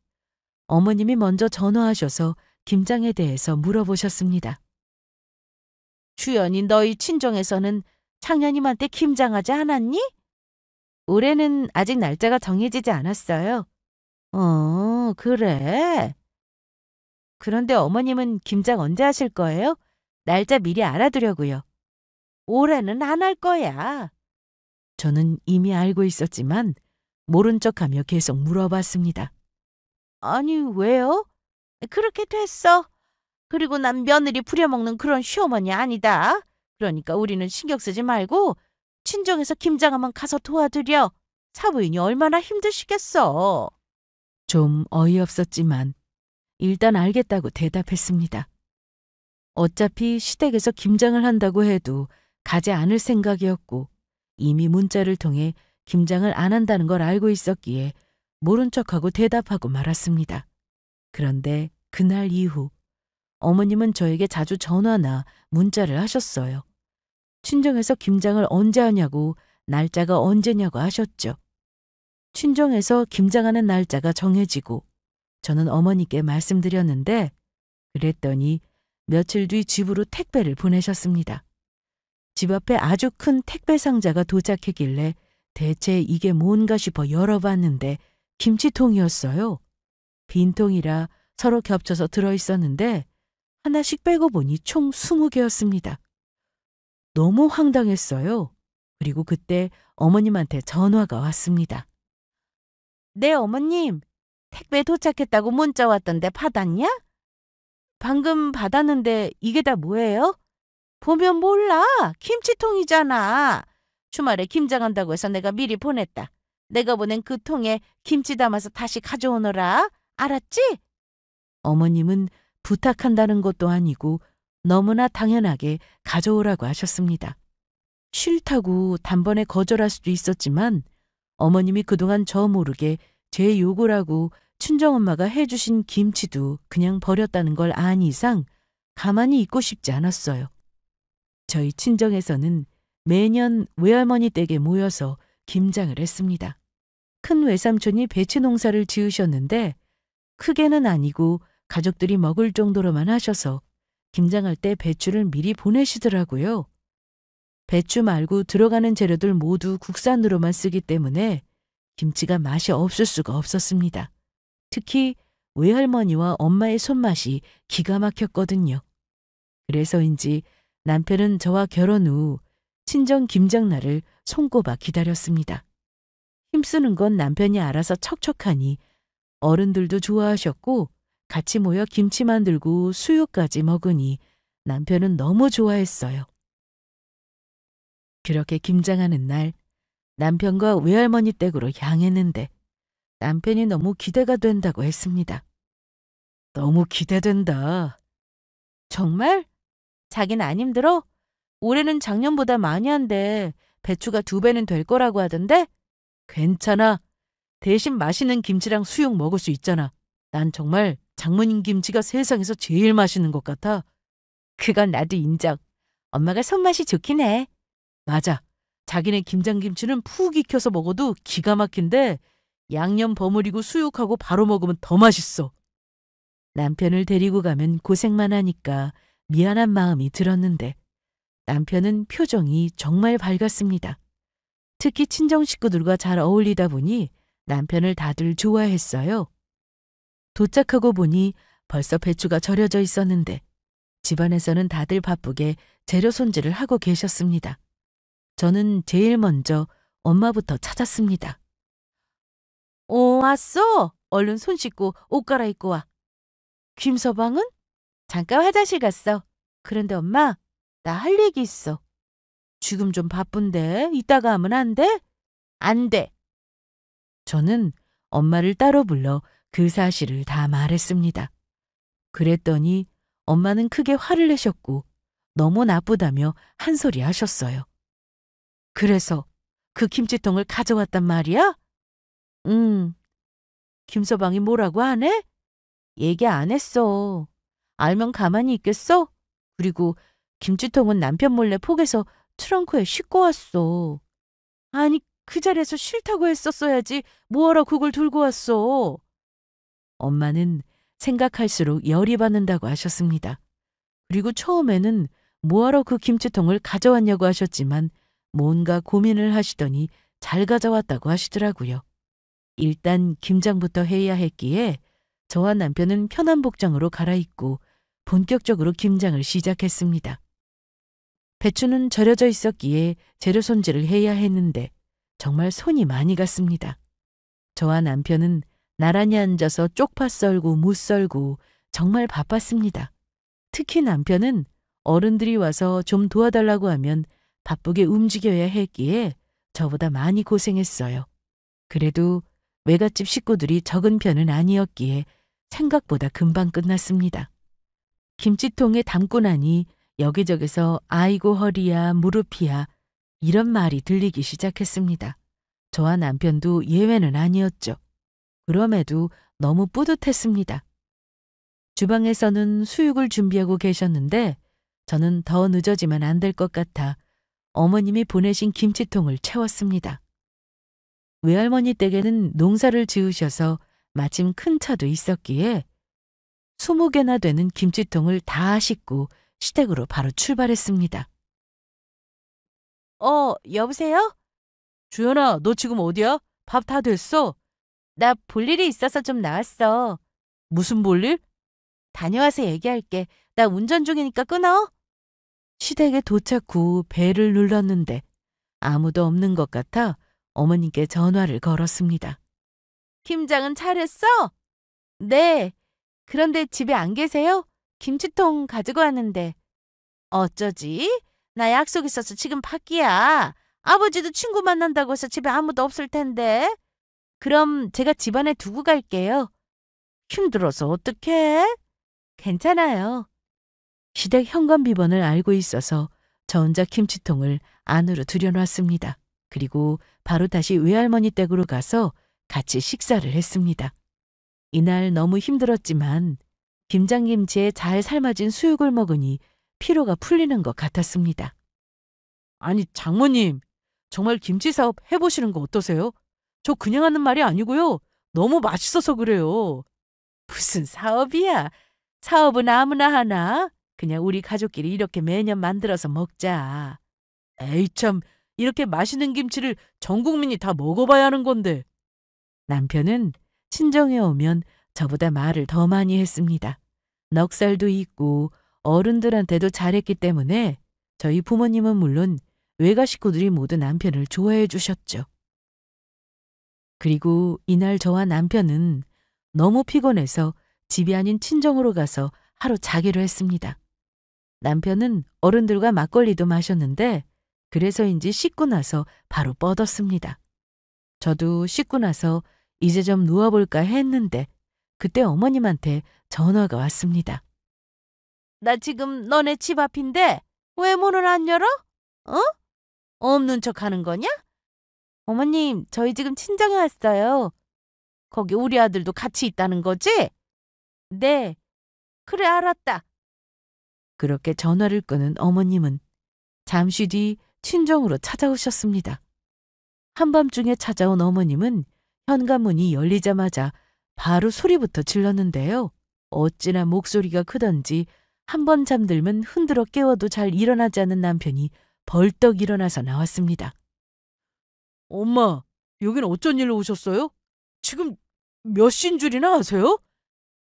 어머님이 먼저 전화하셔서 김장에 대해서 물어보셨습니다. 주연이 너희 친정에서는 창녀님한테 김장하지 않았니? 올해는 아직 날짜가 정해지지 않았어요. 그래. 그런데 어머님은 김장 언제 하실 거예요? 날짜 미리 알아두려고요. 올해는 안 할 거야. 저는 이미 알고 있었지만 모른 척하며 계속 물어봤습니다. 아니, 왜요? 그렇게 됐어. 그리고 난 며느리 부려먹는 그런 시어머니 아니다. 그러니까 우리는 신경 쓰지 말고 친정에서 김장하면 가서 도와드려. 사부인이 얼마나 힘드시겠어. 좀 어이없었지만 일단 알겠다고 대답했습니다. 어차피 시댁에서 김장을 한다고 해도 가지 않을 생각이었고 이미 문자를 통해 김장을 안 한다는 걸 알고 있었기에 모른 척하고 대답하고 말았습니다. 그런데 그날 이후 어머님은 저에게 자주 전화나 문자를 하셨어요. 친정에서 김장을 언제 하냐고 날짜가 언제냐고 하셨죠. 친정에서 김장하는 날짜가 정해지고 저는 어머니께 말씀드렸는데 그랬더니 며칠 뒤 집으로 택배를 보내셨습니다. 집 앞에 아주 큰 택배 상자가 도착했길래 대체 이게 뭔가 싶어 열어봤는데 김치통이었어요. 빈통이라 서로 겹쳐서 들어있었는데 하나씩 빼고 보니 총 20개였습니다. 너무 황당했어요. 그리고 그때 어머님한테 전화가 왔습니다. 네, 어머님. 택배 도착했다고 문자 왔던데 받았냐? 방금 받았는데 이게 다 뭐예요? 보면 몰라. 김치통이잖아. 주말에 김장한다고 해서 내가 미리 보냈다. 내가 보낸 그 통에 김치 담아서 다시 가져오너라. 알았지? 어머님은 부탁한다는 것도 아니고 너무나 당연하게 가져오라고 하셨습니다. 싫다고 단번에 거절할 수도 있었지만 어머님이 그동안 저 모르게 제 요구라고 친정엄마가 해주신 김치도 그냥 버렸다는 걸 안 이상 가만히 있고 싶지 않았어요. 저희 친정에서는 매년 외할머니 댁에 모여서 김장을 했습니다. 큰 외삼촌이 배추 농사를 지으셨는데 크게는 아니고 가족들이 먹을 정도로만 하셔서 김장할 때 배추를 미리 보내시더라고요. 배추 말고 들어가는 재료들 모두 국산으로만 쓰기 때문에 김치가 맛이 없을 수가 없었습니다. 특히 외할머니와 엄마의 손맛이 기가 막혔거든요. 그래서인지 남편은 저와 결혼 후 친정 김장날을 손꼽아 기다렸습니다. 힘쓰는 건 남편이 알아서 척척하니 어른들도 좋아하셨고 같이 모여 김치 만들고 수육까지 먹으니 남편은 너무 좋아했어요. 그렇게 김장하는 날 남편과 외할머니 댁으로 향했는데 남편이 너무 기대가 된다고 했습니다. 너무 기대된다. 정말? 자기는 안 힘들어? 올해는 작년보다 많이 한데 배추가 2배는 될 거라고 하던데? 괜찮아. 대신 맛있는 김치랑 수육 먹을 수 있잖아. 난 정말 장모님 김치가 세상에서 제일 맛있는 것 같아. 그건 나도 인정. 엄마가 손맛이 좋긴 해. 맞아. 자기네 김장김치는 푹 익혀서 먹어도 기가 막힌데 양념 버무리고 수육하고 바로 먹으면 더 맛있어. 남편을 데리고 가면 고생만 하니까 미안한 마음이 들었는데 남편은 표정이 정말 밝았습니다. 특히 친정 식구들과 잘 어울리다 보니 남편을 다들 좋아했어요. 도착하고 보니 벌써 배추가 절여져 있었는데 집안에서는 다들 바쁘게 재료 손질을 하고 계셨습니다. 저는 제일 먼저 엄마부터 찾았습니다. 왔어. 얼른 손 씻고 옷 갈아입고 와. 김서방은? 잠깐 화장실 갔어. 그런데 엄마, 나 할 얘기 있어. 지금 좀 바쁜데 이따가 하면 안 돼? 안 돼. 저는 엄마를 따로 불러 그 사실을 다 말했습니다. 그랬더니 엄마는 크게 화를 내셨고 너무 나쁘다며 한 소리 하셨어요. 그래서 그 김치통을 가져왔단 말이야? 김서방이 뭐라고 하네? 얘기 안 했어. 알면 가만히 있겠어? 그리고 김치통은 남편 몰래 포개서 트렁크에 싣고 왔어. 아니, 그 자리에서 싫다고 했었어야지. 뭐하러 그걸 들고 왔어? 엄마는 생각할수록 열이 받는다고 하셨습니다. 그리고 처음에는 뭐하러 그 김치통을 가져왔냐고 하셨지만 뭔가 고민을 하시더니 잘 가져왔다고 하시더라고요. 일단 김장부터 해야 했기에 저와 남편은 편한 복장으로 갈아입고 본격적으로 김장을 시작했습니다. 배추는 절여져 있었기에 재료 손질을 해야 했는데 정말 손이 많이 갔습니다. 저와 남편은 나란히 앉아서 쪽파 썰고 무 썰고 정말 바빴습니다. 특히 남편은 어른들이 와서 좀 도와달라고 하면 바쁘게 움직여야 했기에 저보다 많이 고생했어요. 그래도 외갓집 식구들이 적은 편은 아니었기에 생각보다 금방 끝났습니다. 김치통에 담고 나니 여기저기서 아이고 허리야 무릎이야 이런 말이 들리기 시작했습니다. 저와 남편도 예외는 아니었죠. 그럼에도 너무 뿌듯했습니다. 주방에서는 수육을 준비하고 계셨는데 저는 더 늦어지면 안 될 것 같아 어머님이 보내신 김치통을 채웠습니다. 외할머니 댁에는 농사를 지으셔서 마침 큰 차도 있었기에 20개나 되는 김치통을 다 싣고 시댁으로 바로 출발했습니다. 여보세요? 주연아, 너 지금 어디야? 밥 다 됐어? 나 볼 일이 있어서 좀 나왔어. 무슨 볼일? 다녀와서 얘기할게. 나 운전 중이니까 끊어. 시댁에 도착 후 벨을 눌렀는데 아무도 없는 것 같아 어머님께 전화를 걸었습니다. 김장은 잘했어? 네. 그런데 집에 안 계세요? 김치통 가지고 왔는데. 어쩌지? 나 약속 있어서 지금 밖이야. 아버지도 친구 만난다고 해서 집에 아무도 없을 텐데. 그럼 제가 집안에 두고 갈게요. 힘들어서 어떡해? 괜찮아요. 시댁 현관 비번을 알고 있어서 저 혼자 김치통을 안으로 들여놨습니다. 그리고 바로 다시 외할머니 댁으로 가서 같이 식사를 했습니다. 이날 너무 힘들었지만 김장김치에 잘 삶아진 수육을 먹으니 피로가 풀리는 것 같았습니다. 아니 장모님, 정말 김치 사업 해보시는 거 어떠세요? 저 그냥 하는 말이 아니고요. 너무 맛있어서 그래요. 무슨 사업이야? 사업은 아무나 하나? 그냥 우리 가족끼리 이렇게 매년 만들어서 먹자. 에이 참, 이렇게 맛있는 김치를 전 국민이 다 먹어봐야 하는 건데. 남편은 친정에 오면 저보다 말을 더 많이 했습니다. 넉살도 있고 어른들한테도 잘했기 때문에 저희 부모님은 물론 외가 식구들이 모두 남편을 좋아해 주셨죠. 그리고 이날 저와 남편은 너무 피곤해서 집이 아닌 친정으로 가서 하루 자기로 했습니다. 남편은 어른들과 막걸리도 마셨는데 그래서인지 씻고 나서 바로 뻗었습니다. 저도 씻고 나서 이제 좀 누워볼까 했는데 그때 어머님한테 전화가 왔습니다. 나 지금 너네 집 앞인데 왜 문을 안 열어? 어? 없는 척 하는 거냐? 어머님, 저희 지금 친정에 왔어요. 거기 우리 아들도 같이 있다는 거지? 네. 그래, 알았다. 그렇게 전화를 끄는 어머님은 잠시 뒤 친정으로 찾아오셨습니다. 한밤중에 찾아온 어머님은 현관문이 열리자마자 바로 소리부터 질렀는데요. 어찌나 목소리가 크던지 한 번 잠들면 흔들어 깨워도 잘 일어나지 않는 남편이 벌떡 일어나서 나왔습니다. 엄마, 여긴 어쩐 일로 오셨어요? 지금 몇 시인 줄이나 아세요?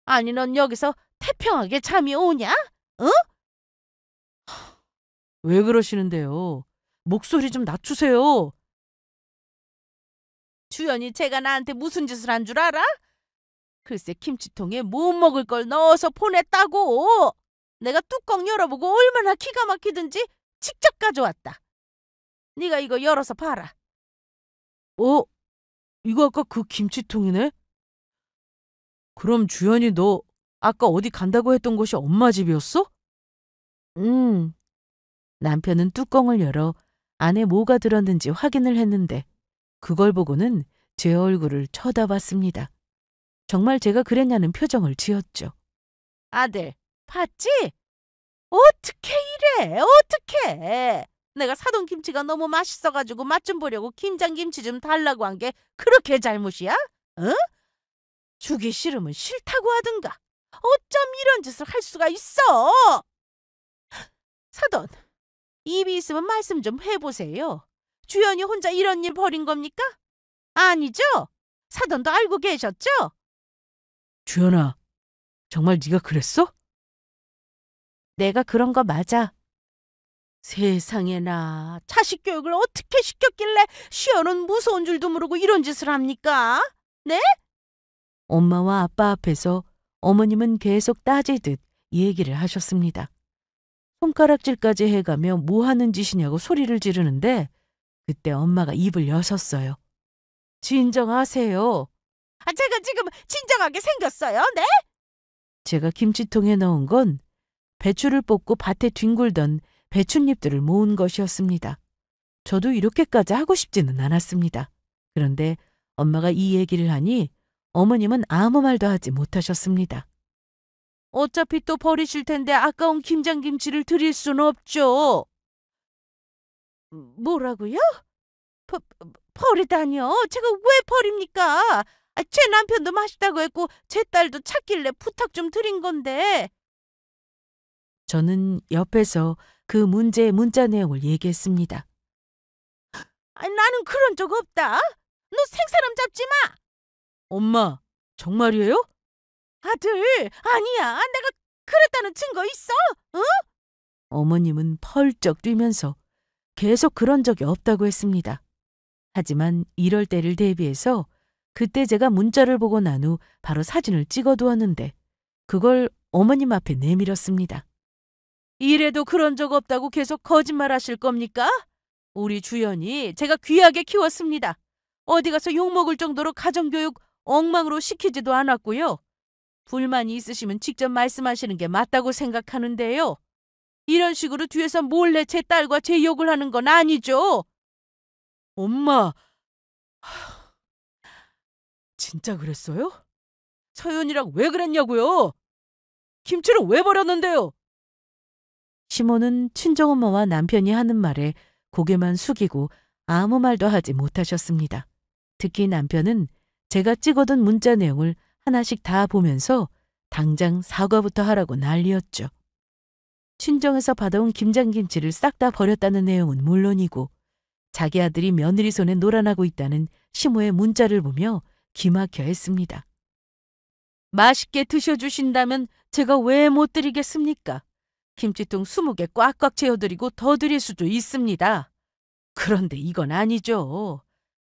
아니, 넌 여기서 태평하게 잠이 오냐? 응? 왜 그러시는데요? 목소리 좀 낮추세요. 주연이 제가 나한테 무슨 짓을 한 줄 알아? 글쎄 김치통에 못 먹을 걸 넣어서 보냈다고. 내가 뚜껑 열어보고 얼마나 기가 막히든지 직접 가져왔다. 네가 이거 열어서 봐라. 이거 아까 그 김치통이네? 그럼 주연이 너 아까 어디 간다고 했던 곳이 엄마 집이었어? 남편은 뚜껑을 열어 안에 뭐가 들었는지 확인을 했는데 그걸 보고는 제 얼굴을 쳐다봤습니다. 정말 제가 그랬냐는 표정을 지었죠. 아들, 봤지? 어떻게 이래? 어떻게? 내가 사돈 김치가 너무 맛있어가지고 맛 좀 보려고 김장김치 좀 달라고 한 게 그렇게 잘못이야? 응? 주기 싫으면 싫다고 하든가. 어쩜 이런 짓을 할 수가 있어? 사돈, 입이 있으면 말씀 좀 해보세요. 주연이 혼자 이런 일 벌인 겁니까? 아니죠? 사돈도 알고 계셨죠? 주연아, 정말 네가 그랬어? 내가 그런 거 맞아. 세상에나 자식 교육을 어떻게 시켰길래 시어는 무서운 줄도 모르고 이런 짓을 합니까? 네? 엄마와 아빠 앞에서 어머님은 계속 따지듯 얘기를 하셨습니다. 손가락질까지 해가며 뭐 하는 짓이냐고 소리를 지르는데 그때 엄마가 입을 여셨어요. 진정하세요. 제가 지금 진정하게 생겼어요, 네? 제가 김치통에 넣은 건 배추를 뽑고 밭에 뒹굴던 배춧잎들을 모은 것이었습니다. 저도 이렇게까지 하고 싶지는 않았습니다. 그런데 엄마가 이 얘기를 하니 어머님은 아무 말도 하지 못하셨습니다. 어차피 또 버리실 텐데 아까운 김장김치를 드릴 수는 없죠. 뭐라고요? 버리다니요? 제가 왜 버립니까? 제 남편도 맛있다고 했고 제 딸도 찾길래 부탁 좀 드린 건데. 저는 옆에서 그 문제의 문자 내용을 얘기했습니다. 나는 그런 적 없다. 너 생사람 잡지 마. 엄마, 정말이에요? 아들, 아니야. 내가 그랬다는 증거 있어? 응? 어머님은 펄쩍 뛰면서 계속 그런 적이 없다고 했습니다. 하지만 이럴 때를 대비해서 그때 제가 문자를 보고 난 후 바로 사진을 찍어두었는데 그걸 어머님 앞에 내밀었습니다. 이래도 그런 적 없다고 계속 거짓말하실 겁니까? 우리 주연이 제가 귀하게 키웠습니다. 어디 가서 욕먹을 정도로 가정교육 엉망으로 시키지도 않았고요. 불만이 있으시면 직접 말씀하시는 게 맞다고 생각하는데요. 이런 식으로 뒤에서 몰래 제 딸과 제 욕을 하는 건 아니죠. 엄마, 진짜 그랬어요? 서연이랑 왜 그랬냐고요? 김치를 왜 버렸는데요? 시모는 친정엄마와 남편이 하는 말에 고개만 숙이고 아무 말도 하지 못하셨습니다. 특히 남편은 제가 찍어둔 문자 내용을 하나씩 다 보면서 당장 사과부터 하라고 난리였죠. 친정에서 받아온 김장김치를 싹 다 버렸다는 내용은 물론이고 자기 아들이 며느리 손에 놀아나고 있다는 시모의 문자를 보며 기막혀 했습니다. 맛있게 드셔주신다면 제가 왜 못 드리겠습니까? 김치통 20개 꽉꽉 채워드리고 더 드릴 수도 있습니다. 그런데 이건 아니죠.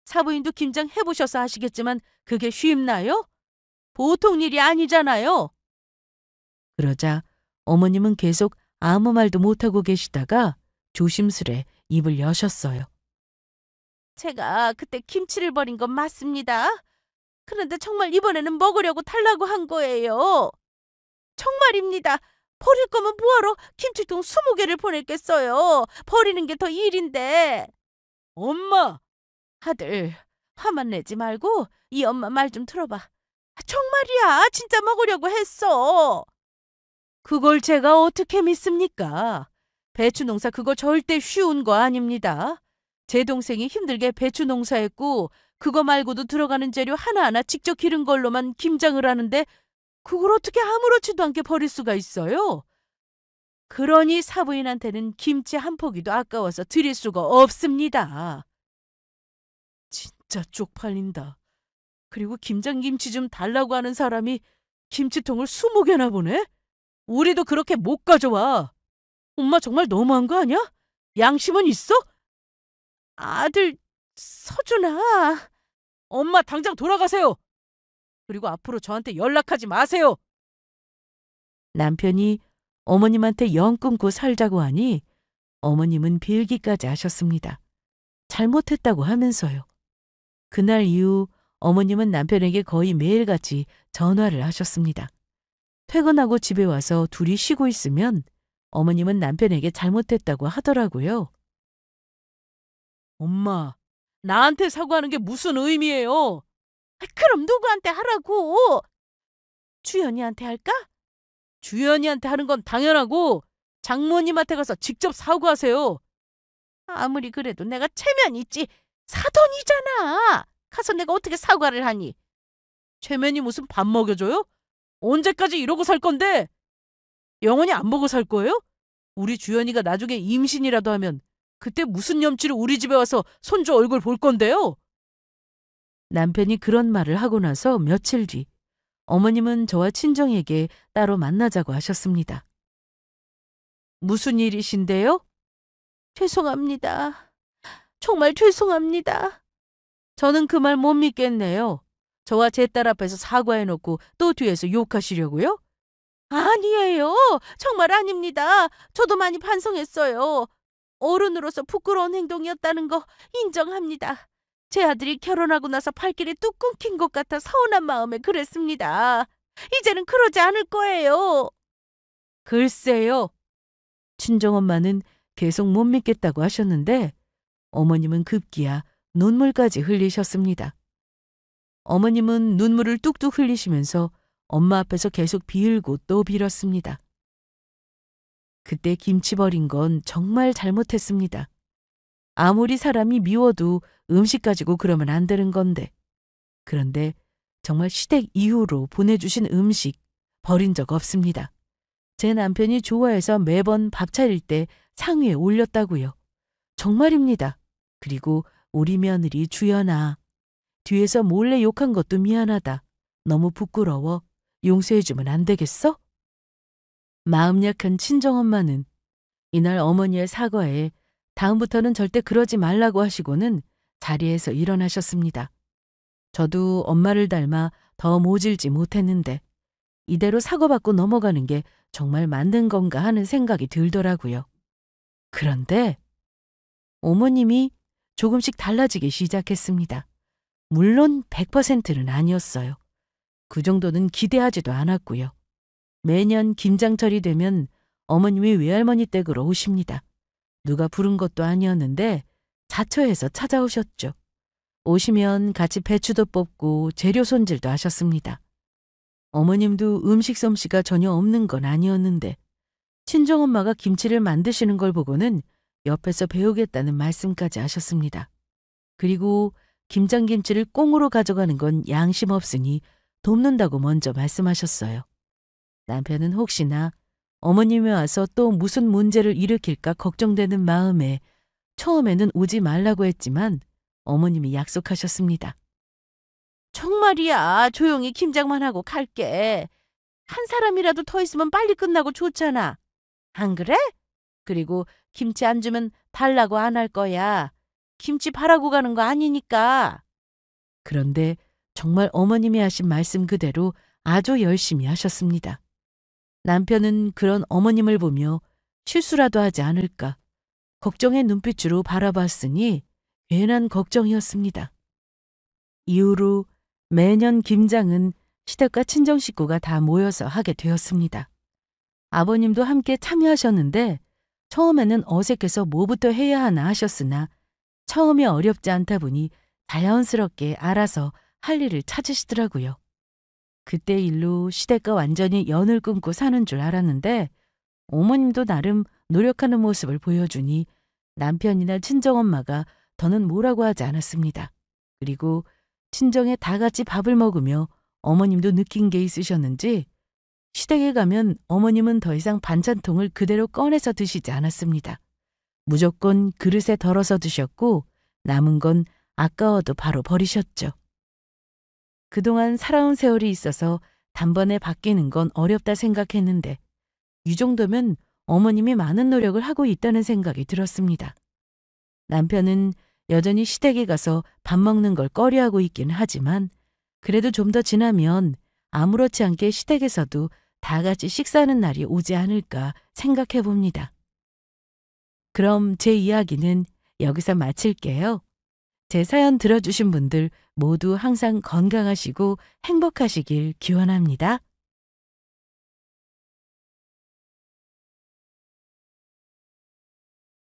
사부인도 김장 해보셔서 아시겠지만 그게 쉽나요? 보통 일이 아니잖아요. 그러자 어머님은 계속 아무 말도 못하고 계시다가 조심스레 입을 여셨어요. 제가 그때 김치를 버린 건 맞습니다. 그런데 정말 이번에는 먹으려고 달라고 한 거예요. 정말입니다. 버릴 거면 뭐하러 김치통 20개를 보냈겠어요. 버리는 게 더 일인데. 엄마! 아들, 화만 내지 말고 이 엄마 말 좀 들어봐. 정말이야. 진짜 먹으려고 했어. 그걸 제가 어떻게 믿습니까? 배추 농사 그거 절대 쉬운 거 아닙니다. 제 동생이 힘들게 배추 농사했고 그거 말고도 들어가는 재료 하나하나 직접 기른 걸로만 김장을 하는데 그걸 어떻게 아무렇지도 않게 버릴 수가 있어요? 그러니 사부인한테는 김치 한 포기도 아까워서 드릴 수가 없습니다. 진짜 쪽팔린다. 그리고 김장김치 좀 달라고 하는 사람이 김치통을 20개나 보내? 우리도 그렇게 못 가져와. 엄마 정말 너무한 거 아니야? 양심은 있어? 아들, 서준아. 엄마 당장 돌아가세요. 그리고 앞으로 저한테 연락하지 마세요. 남편이 어머님한테 영 끊고 살자고 하니 어머님은 빌기까지 하셨습니다. 잘못했다고 하면서요. 그날 이후 어머님은 남편에게 거의 매일같이 전화를 하셨습니다. 퇴근하고 집에 와서 둘이 쉬고 있으면 어머님은 남편에게 잘못했다고 하더라고요. 엄마, 나한테 사과하는 게 무슨 의미예요? 그럼 누구한테 하라고? 주연이한테 할까? 주연이한테 하는 건 당연하고 장모님한테 가서 직접 사과하세요. 아무리 그래도 내가 체면 있지. 사돈이잖아. 가서 내가 어떻게 사과를 하니? 체면이 무슨 밥 먹여줘요? 언제까지 이러고 살 건데? 영원히 안 보고 살 거예요? 우리 주연이가 나중에 임신이라도 하면 그때 무슨 염치로 우리 집에 와서 손주 얼굴 볼 건데요? 남편이 그런 말을 하고 나서 며칠 뒤 어머님은 저와 친정에게 따로 만나자고 하셨습니다. 무슨 일이신데요? 죄송합니다. 정말 죄송합니다. 저는 그 말 못 믿겠네요. 저와 제 딸 앞에서 사과해놓고 또 뒤에서 욕하시려고요? 아니에요. 정말 아닙니다. 저도 많이 반성했어요. 어른으로서 부끄러운 행동이었다는 거 인정합니다. 제 아들이 결혼하고 나서 발길이 뚝 끊긴 것 같아 서운한 마음에 그랬습니다. 이제는 그러지 않을 거예요. 글쎄요. 친정엄마는 계속 못 믿겠다고 하셨는데 어머님은 급기야 눈물까지 흘리셨습니다. 어머님은 눈물을 뚝뚝 흘리시면서 엄마 앞에서 계속 비을고 또 빌었습니다. 그때 김치 버린 건 정말 잘못했습니다. 아무리 사람이 미워도 음식 가지고 그러면 안 되는 건데. 그런데 정말 시댁 이후로 보내주신 음식 버린 적 없습니다. 제 남편이 좋아해서 매번 밥 차릴 때 상위에 올렸다고요. 정말입니다. 그리고 우리 며느리 주연아. 뒤에서 몰래 욕한 것도 미안하다. 너무 부끄러워. 용서해주면 안 되겠어? 마음 약한 친정엄마는 이날 어머니의 사과에 다음부터는 절대 그러지 말라고 하시고는 자리에서 일어나셨습니다. 저도 엄마를 닮아 더 모질지 못했는데 이대로 사과받고 넘어가는 게 정말 맞는 건가 하는 생각이 들더라고요. 그런데 어머님이 조금씩 달라지기 시작했습니다. 물론 100%는 아니었어요. 그 정도는 기대하지도 않았고요. 매년 김장철이 되면 어머님이 외할머니 댁으로 오십니다. 누가 부른 것도 아니었는데 자처해서 찾아오셨죠. 오시면 같이 배추도 뽑고 재료 손질도 하셨습니다. 어머님도 음식 솜씨가 전혀 없는 건 아니었는데 친정엄마가 김치를 만드시는 걸 보고는 옆에서 배우겠다는 말씀까지 하셨습니다. 그리고 김장김치를 꽁으로 가져가는 건 양심 없으니 돕는다고 먼저 말씀하셨어요. 남편은 혹시나 어머님이 와서 또 무슨 문제를 일으킬까 걱정되는 마음에 처음에는 오지 말라고 했지만 어머님이 약속하셨습니다. 정말이야. 조용히 김장만 하고 갈게. 한 사람이라도 더 있으면 빨리 끝나고 좋잖아. 안 그래? 그리고 김치 안 주면 달라고 안 할 거야. 김치 바라고 가는 거 아니니까. 그런데 정말 어머님이 하신 말씀 그대로 아주 열심히 하셨습니다. 남편은 그런 어머님을 보며 실수라도 하지 않을까 걱정의 눈빛으로 바라봤으니 괜한 걱정이었습니다. 이후로 매년 김장은 시댁과 친정 식구가 다 모여서 하게 되었습니다. 아버님도 함께 참여하셨는데 처음에는 어색해서 뭐부터 해야 하나 하셨으나 처음이 어렵지 않다 보니 자연스럽게 알아서 할 일을 찾으시더라고요. 그때 일로 시댁과 완전히 연을 끊고 사는 줄 알았는데 어머님도 나름 노력하는 모습을 보여주니 남편이나 친정엄마가 더는 뭐라고 하지 않았습니다. 그리고 친정에 다 같이 밥을 먹으며 어머님도 느낀 게 있으셨는지 시댁에 가면 어머님은 더 이상 반찬통을 그대로 꺼내서 드시지 않았습니다. 무조건 그릇에 덜어서 드셨고 남은 건 아까워도 바로 버리셨죠. 그동안 살아온 세월이 있어서 단번에 바뀌는 건 어렵다 생각했는데 이 정도면 어머님이 많은 노력을 하고 있다는 생각이 들었습니다. 남편은 여전히 시댁에 가서 밥 먹는 걸 꺼려하고 있긴 하지만 그래도 좀 더 지나면 아무렇지 않게 시댁에서도 다 같이 식사하는 날이 오지 않을까 생각해 봅니다. 그럼 제 이야기는 여기서 마칠게요. 제 사연 들어주신 분들 모두 항상 건강하시고 행복하시길 기원합니다.